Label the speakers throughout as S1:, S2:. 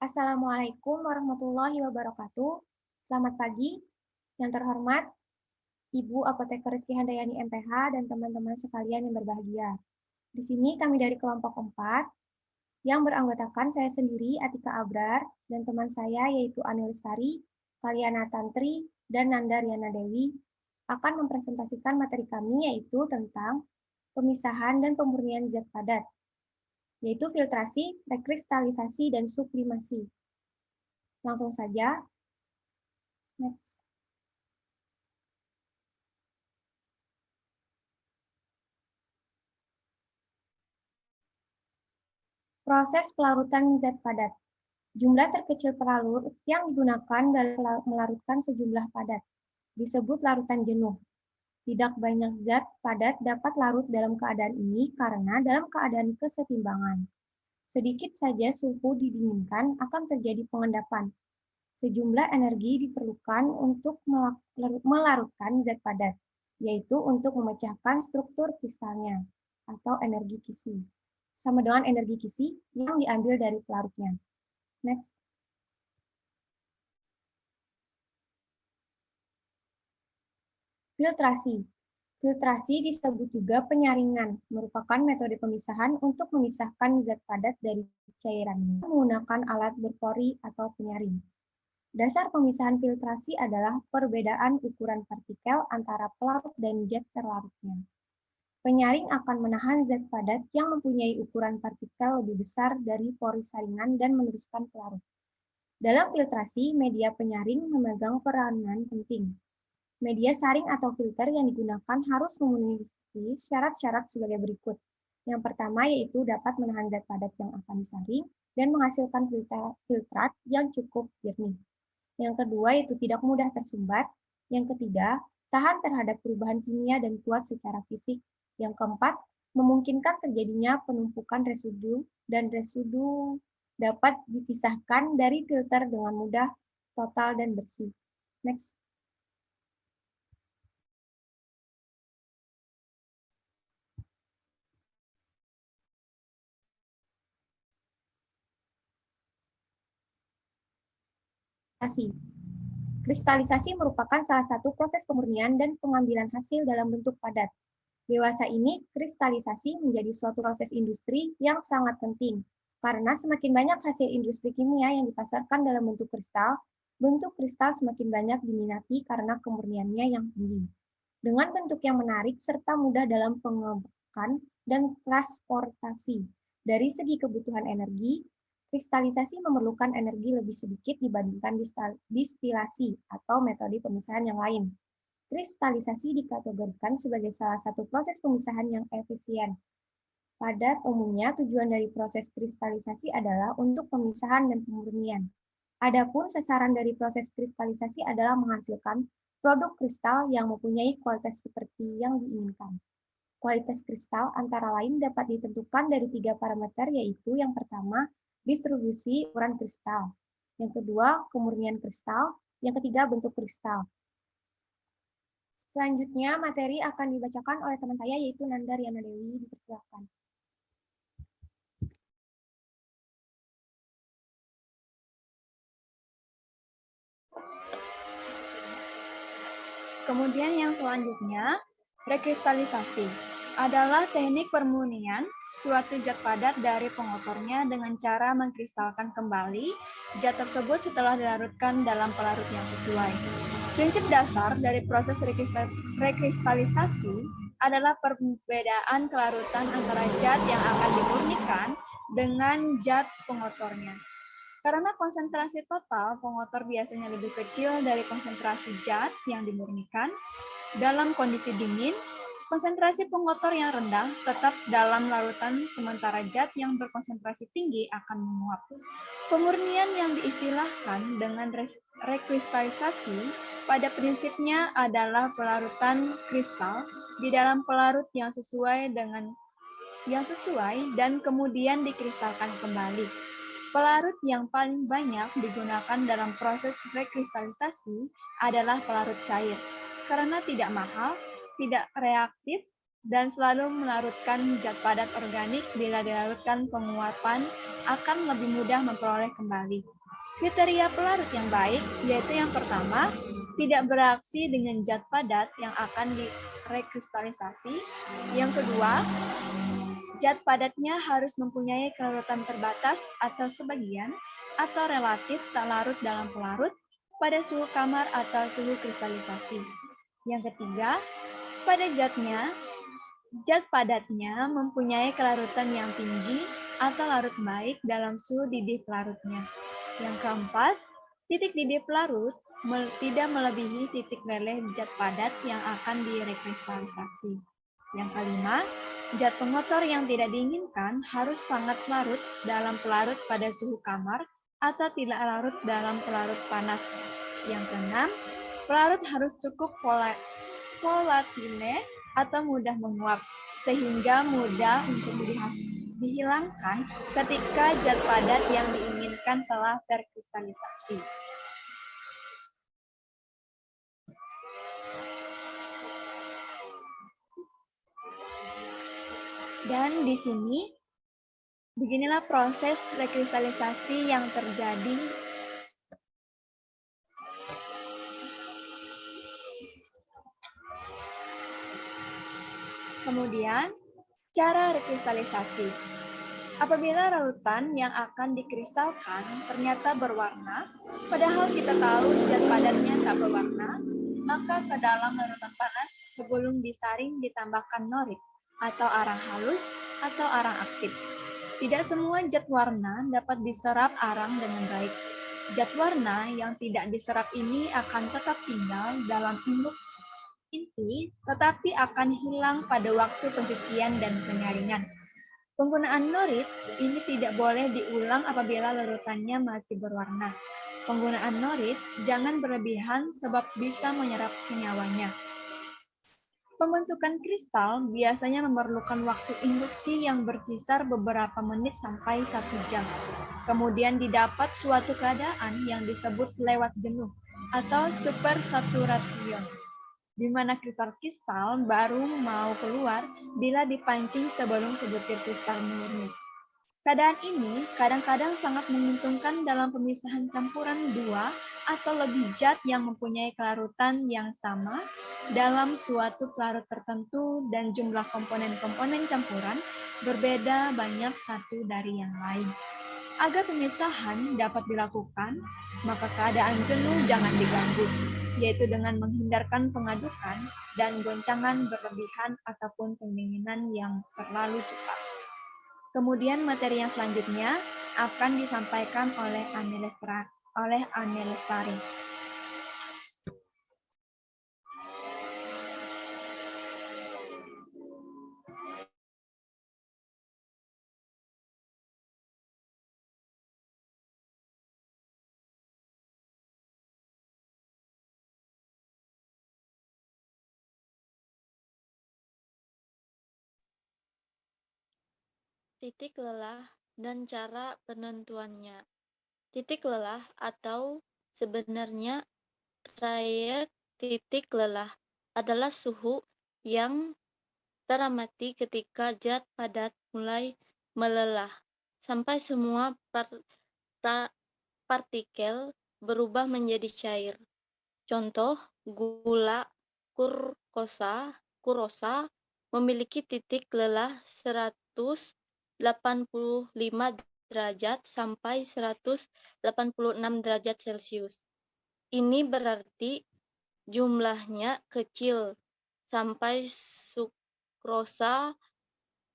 S1: Assalamualaikum warahmatullahi wabarakatuh. Selamat pagi, yang terhormat Ibu Apoteker Rizky Handayani MPH dan teman-teman sekalian yang berbahagia. Di sini kami dari kelompok 4 yang beranggotakan saya sendiri Atika Abrar dan teman saya yaitu Ani Lestari, Kaliana Tantri, dan Nanda Riana Dewi akan mempresentasikan materi kami yaitu tentang pemisahan dan pemurnian zat padat, yaitu filtrasi, rekristalisasi, dan sublimasi. Langsung saja, next. Proses pelarutan zat padat. Jumlah terkecil pelarut yang digunakan dalam melarutkan sejumlah padat disebut larutan jenuh. Tidak banyak zat padat dapat larut dalam keadaan ini karena dalam keadaan kesetimbangan. Sedikit saja suhu didinginkan akan terjadi pengendapan. Sejumlah energi diperlukan untuk melarutkan zat padat, yaitu untuk memecahkan struktur kristalnya atau energi Kisi, sama dengan energi Kisi yang diambil dari pelarutnya. Next. Filtrasi. Filtrasi disebut juga penyaringan, merupakan metode pemisahan untuk memisahkan zat padat dari cairannya menggunakan alat berpori atau penyaring. Dasar pemisahan filtrasi adalah perbedaan ukuran partikel antara pelarut dan zat terlarutnya. Penyaring akan menahan zat padat yang mempunyai ukuran partikel lebih besar dari pori saringan dan meneruskan pelarut. Dalam filtrasi, media penyaring memegang peranan penting. Media saring atau filter yang digunakan harus memenuhi syarat-syarat sebagai berikut. Yang pertama yaitu dapat menahan zat padat yang akan disaring dan menghasilkan filtrat yang cukup jernih. Yang kedua yaitu tidak mudah tersumbat. Yang ketiga, tahan terhadap perubahan kimia dan kuat secara fisik. Yang keempat, memungkinkan terjadinya penumpukan residu dan residu dapat dipisahkan dari filter dengan mudah, total, dan bersih. Next. Kristalisasi merupakan salah satu proses pemurnian dan pengambilan hasil dalam bentuk padat. Dewasa ini, kristalisasi menjadi suatu proses industri yang sangat penting, karena semakin banyak hasil industri kimia yang dipasarkan dalam bentuk kristal semakin banyak diminati karena kemurniannya yang tinggi. Dengan bentuk yang menarik serta mudah dalam pengembangan dan transportasi. Dari segi kebutuhan energi, kristalisasi memerlukan energi lebih sedikit dibandingkan distilasi atau metode pemisahan yang lain. Kristalisasi dikategorikan sebagai salah satu proses pemisahan yang efisien. Pada umumnya, tujuan dari proses kristalisasi adalah untuk pemisahan dan pemurnian. Adapun sasaran dari proses kristalisasi adalah menghasilkan produk kristal yang mempunyai kualitas seperti yang diinginkan. Kualitas kristal antara lain dapat ditentukan dari 3 parameter, yaitu yang pertama, distribusi ukuran kristal. Yang kedua, kemurnian kristal. Yang ketiga, bentuk kristal. Selanjutnya, materi akan dibacakan oleh teman saya, yaitu Nanda Riana Dewi. Dipersilakan.
S2: Kemudian yang selanjutnya, rekristalisasi adalah teknik permurnian suatu zat padat dari pengotornya dengan cara mengkristalkan kembali zat tersebut setelah dilarutkan dalam pelarut yang sesuai. Prinsip dasar dari proses rekristalisasi adalah perbedaan kelarutan antara zat yang akan dimurnikan dengan zat pengotornya. Karena konsentrasi total pengotor biasanya lebih kecil dari konsentrasi zat yang dimurnikan, dalam kondisi dingin, konsentrasi pengotor yang rendah tetap dalam larutan sementara zat yang berkonsentrasi tinggi akan menguap. Pemurnian yang diistilahkan dengan rekristalisasi pada prinsipnya adalah pelarutan kristal di dalam pelarut yang sesuai dan kemudian dikristalkan kembali. Pelarut yang paling banyak digunakan dalam proses rekristalisasi adalah pelarut cair, karena tidak mahal, tidak reaktif, dan selalu melarutkan zat padat organik. Bila dilarutkan, penguapan akan lebih mudah memperoleh kembali. Kriteria pelarut yang baik yaitu yang pertama, tidak bereaksi dengan zat padat yang akan direkristalisasi. Yang kedua, zat padatnya harus mempunyai kelarutan terbatas atau sebagian atau relatif tak larut dalam pelarut pada suhu kamar atau suhu kristalisasi. Yang ketiga, pada zat padatnya mempunyai kelarutan yang tinggi atau larut baik dalam suhu didih pelarutnya. Yang keempat, titik didih pelarut tidak melebihi titik leleh zat padat yang akan direkristalisasi. Yang kelima, zat pengotor yang tidak diinginkan harus sangat larut dalam pelarut pada suhu kamar atau tidak larut dalam pelarut panas. Yang keenam, pelarut harus cukup volatile atau mudah menguap, sehingga mudah untuk dihilangkan ketika zat padat yang diinginkan telah terkristalisasi. Dan di sini, beginilah proses rekristalisasi yang terjadi. Kemudian, cara rekristalisasi. Apabila larutan yang akan dikristalkan ternyata berwarna, padahal kita tahu zat padatnya tak berwarna, maka ke dalam larutan panas sebelum disaring ditambahkan norit atau arang halus atau arang aktif. Tidak semua zat warna dapat diserap arang dengan baik. Zat warna yang tidak diserap ini akan tetap tinggal dalam induk inti, tetapi akan hilang pada waktu pencucian dan penyaringan. Penggunaan norit ini tidak boleh diulang apabila larutannya masih berwarna. Penggunaan norit jangan berlebihan sebab bisa menyerap senyawanya. Pembentukan kristal biasanya memerlukan waktu induksi yang berkisar beberapa menit sampai 1 jam. Kemudian didapat suatu keadaan yang disebut lewat jenuh atau supersaturation, di mana kristal-kristal baru mau keluar bila dipancing sebelum sebutir kristal murni. Keadaan ini kadang-kadang sangat menguntungkan dalam pemisahan campuran 2 atau lebih zat yang mempunyai kelarutan yang sama dalam suatu pelarut tertentu dan jumlah komponen-komponen campuran berbeda banyak satu dari yang lain. Agar pemisahan dapat dilakukan, maka keadaan jenuh jangan diganggu, yaitu dengan menghindarkan pengadukan dan goncangan berlebihan ataupun pendinginan yang terlalu cepat. Kemudian materi yang selanjutnya akan disampaikan oleh Anne Lestari.
S3: Titik lelah dan cara penentuannya. Titik lelah atau sebenarnya trayek titik lelah adalah suhu yang teramati ketika zat padat mulai melelah sampai semua partikel berubah menjadi cair. Contoh, gula kurosa memiliki titik lelah 185 derajat sampai 186 derajat Celcius. Ini berarti jumlahnya kecil sampai sukrosa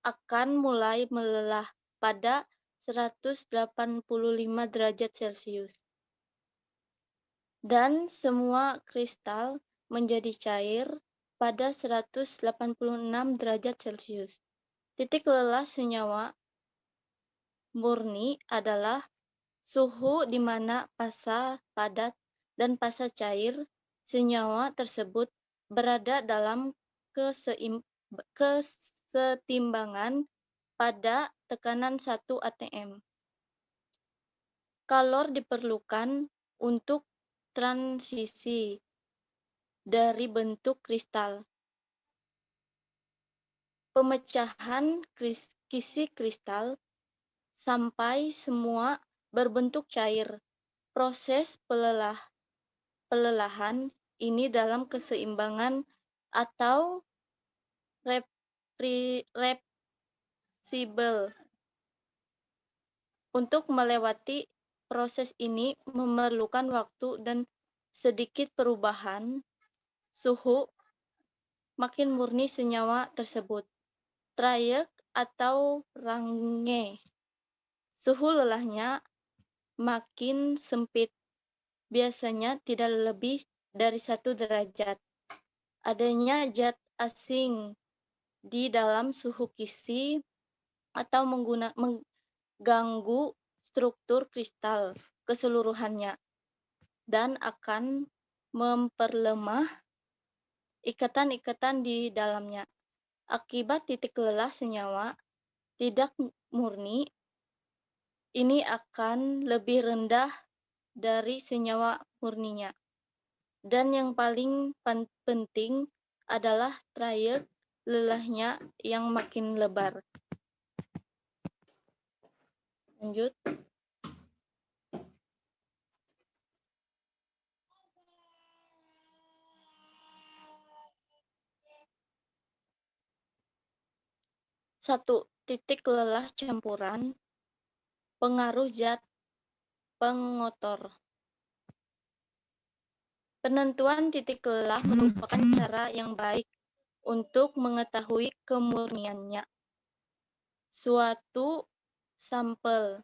S3: akan mulai melelah pada 185 derajat Celcius. Dan semua kristal menjadi cair pada 186 derajat Celcius. Titik lelah senyawa murni adalah suhu di mana fasa padat dan fasa cair senyawa tersebut berada dalam kesetimbangan pada tekanan 1 atm. Kalor diperlukan untuk transisi dari bentuk kristal pemecahan kisi kristal sampai semua berbentuk cair. Proses pelelahan ini dalam keseimbangan atau reversibel. Untuk melewati proses ini memerlukan waktu dan sedikit perubahan suhu makin murni senyawa tersebut. Trayek atau range. Suhu lelahnya makin sempit, biasanya tidak lebih dari 1 derajat. Adanya zat asing di dalam suhu kisi atau mengganggu struktur kristal keseluruhannya dan akan memperlemah ikatan-ikatan di dalamnya. Akibat titik lelah senyawa tidak murni, ini akan lebih rendah dari senyawa murninya. Dan yang paling penting adalah trayek lelahnya yang makin lebar. Lanjut. Satu, titik lelah campuran, pengaruh zat pengotor. Penentuan titik lelah merupakan cara yang baik untuk mengetahui kemurniannya. Suatu sampel.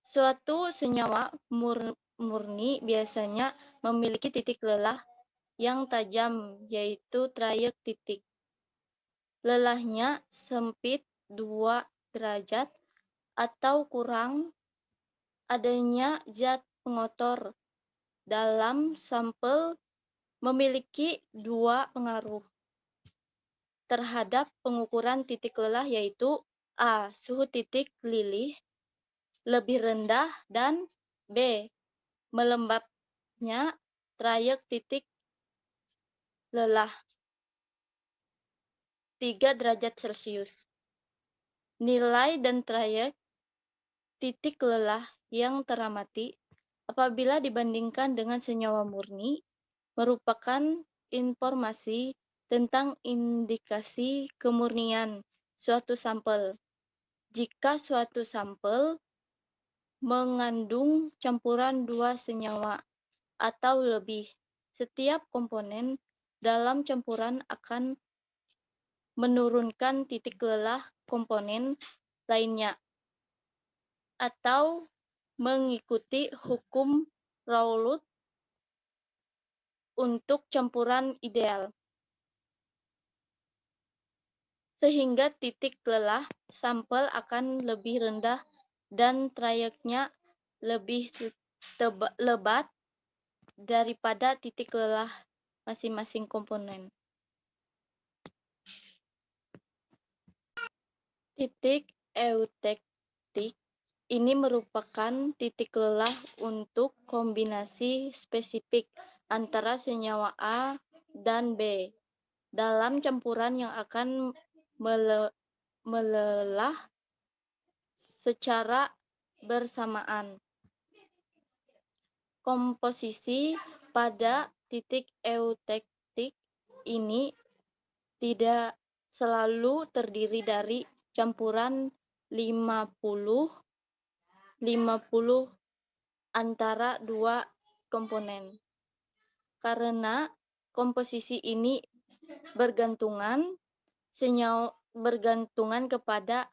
S3: Suatu senyawa murni biasanya memiliki titik lelah yang tajam, yaitu trayek titik. Lelahnya sempit 2 derajat atau kurang. Adanya zat pengotor dalam sampel memiliki 2 pengaruh terhadap pengukuran titik lelah, yaitu A. Suhu titik lilih lebih rendah, dan B. Melembabnya trayek titik lelah 3 derajat Celcius. Nilai dan trayek titik lelah yang teramati apabila dibandingkan dengan senyawa murni merupakan informasi tentang indikasi kemurnian suatu sampel. Jika suatu sampel mengandung campuran 2 senyawa atau lebih, setiap komponen dalam campuran akan menurunkan titik lelah komponen lainnya atau mengikuti hukum Raoult untuk campuran ideal, sehingga titik lelah sampel akan lebih rendah dan trayeknya lebih lebat daripada titik lelah masing-masing komponen. Titik eutektik ini merupakan titik lelah untuk kombinasi spesifik antara senyawa A dan B dalam campuran yang akan melelah secara bersamaan. Komposisi pada titik eutektik ini tidak selalu terdiri dari campuran 50-50 antara 2 komponen. Karena komposisi ini bergantungan kepada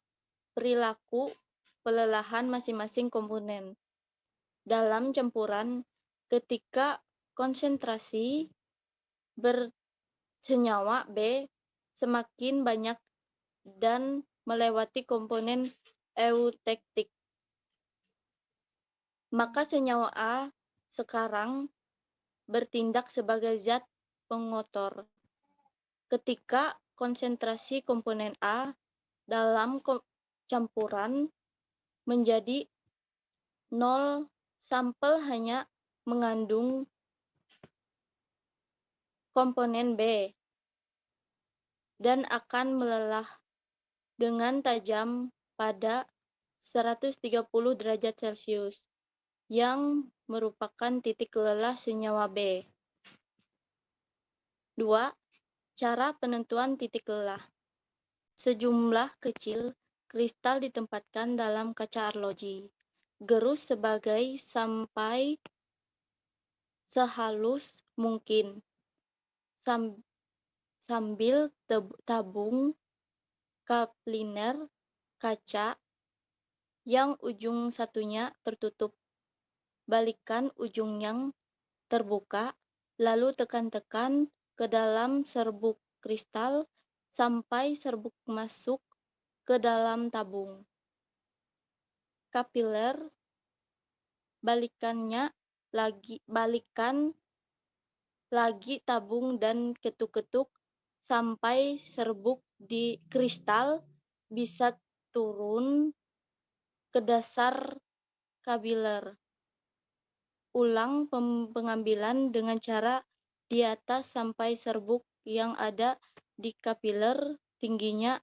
S3: perilaku pelelahan masing-masing komponen dalam campuran. Ketika konsentrasi bersenyawa B semakin banyak dan melewati komponen eutektik, maka senyawa A sekarang bertindak sebagai zat pengotor. Ketika konsentrasi komponen A dalam campuran menjadi 0, sampel hanya mengandung komponen B dan akan melelah dengan tajam pada 130 derajat Celcius, yang merupakan titik lelah senyawa B. 2. Cara penentuan titik lelah. Sejumlah kecil kristal ditempatkan dalam kaca arloji. Gerus sebagai sampai sehalus mungkin, sambil tabung kapliner kaca yang ujung satunya tertutup. Balikkan ujung yang terbuka, lalu tekan-tekan ke dalam serbuk kristal sampai serbuk masuk ke dalam tabung. Kapiler, balikkan lagi tabung dan ketuk-ketuk sampai serbuk di kristal bisa turun ke dasar kapiler. Ulang pengambilan dengan cara di atas sampai serbuk yang ada di kapiler tingginya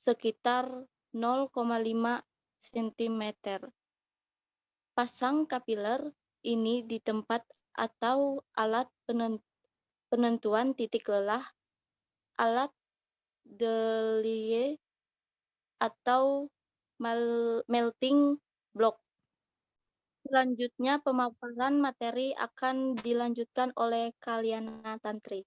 S3: sekitar 0,5 cm. Pasang kapiler ini di tempat atau alat penentuan titik lelah, alat Delier atau melting block. Selanjutnya, pemaparan materi akan dilanjutkan oleh Kalyana Tantri.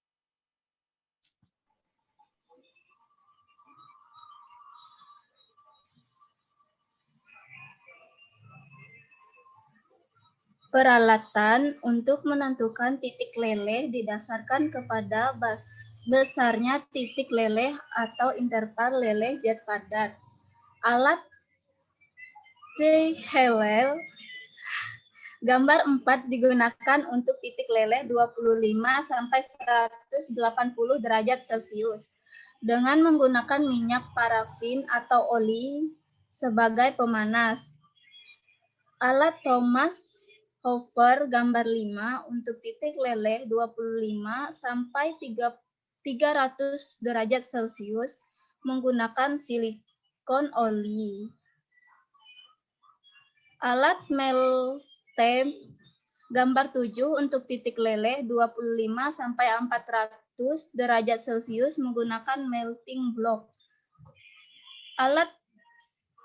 S4: Peralatan untuk menentukan titik leleh didasarkan kepada besarnya titik leleh atau interval leleh zat padat. Alat T-Hellel gambar 4 digunakan untuk titik leleh 25 sampai 180 derajat Celcius dengan menggunakan minyak parafin atau oli sebagai pemanas. Alat Thomas Hofer gambar 5 untuk titik leleh 25 sampai 300 derajat Celcius menggunakan silikon oli. Alat Meltem gambar 7 untuk titik leleh 25 sampai 400 derajat Celcius menggunakan melting block. Alat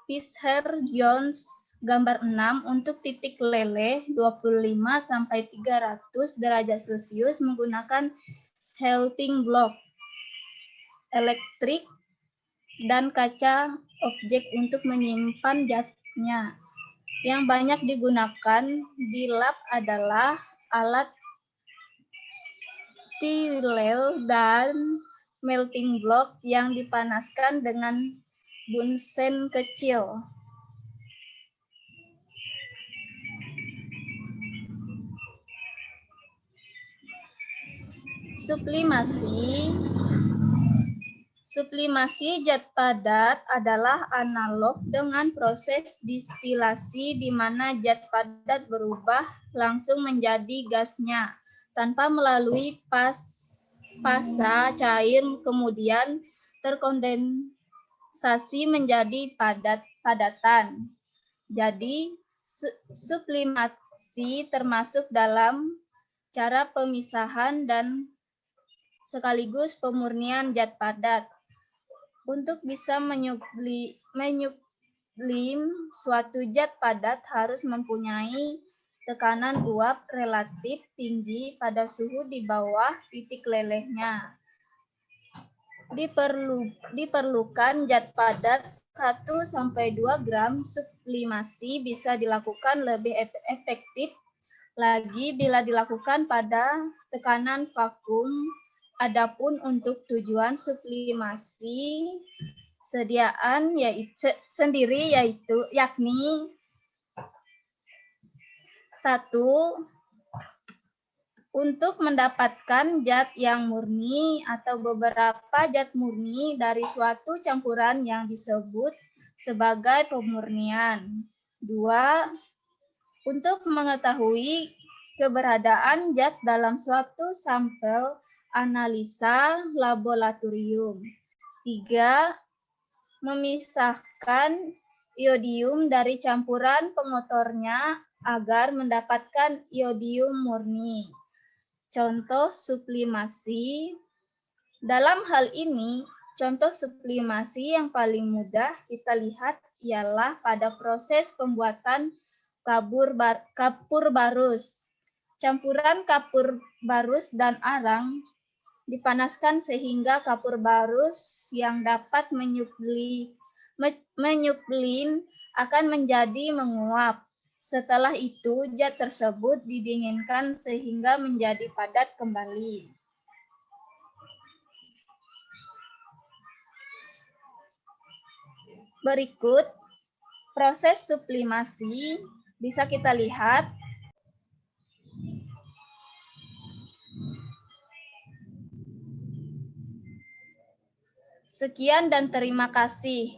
S4: Fisher-Jones gambar 6 untuk titik leleh 25 sampai 300 derajat Celcius menggunakan melting block. Elektrik dan kaca objek untuk menyimpan zatnya. Yang banyak digunakan di lab adalah alat Tyrrell dan melting block yang dipanaskan dengan bunsen kecil. Sublimasi zat padat adalah analog dengan proses distilasi di mana zat padat berubah langsung menjadi gasnya tanpa melalui fasa cair kemudian terkondensasi menjadi padatan. Jadi sublimasi termasuk dalam cara pemisahan dan sekaligus pemurnian zat padat. Untuk bisa menyublim suatu zat padat harus mempunyai tekanan uap relatif tinggi pada suhu di bawah titik lelehnya. Diperlukan zat padat 1-2 gram. Sublimasi bisa dilakukan lebih efektif lagi bila dilakukan pada tekanan vakum. Adapun untuk tujuan sublimasi sediaan yakni 1. Untuk mendapatkan zat yang murni atau beberapa zat murni dari suatu campuran yang disebut sebagai pemurnian. 2. Untuk mengetahui keberadaan zat dalam suatu sampel analisa laboratorium. 3. Memisahkan iodium dari campuran pengotornya agar mendapatkan iodium murni. Contoh sublimasi. Dalam hal ini, contoh sublimasi yang paling mudah kita lihat ialah pada proses pembuatan kapur barus. Campuran kapur barus dan arang dipanaskan sehingga kapur barus yang dapat menyuplin akan menjadi menguap. Setelah itu, zat tersebut didinginkan sehingga menjadi padat kembali. Berikut proses sublimasi bisa kita lihat. Sekian dan terima kasih.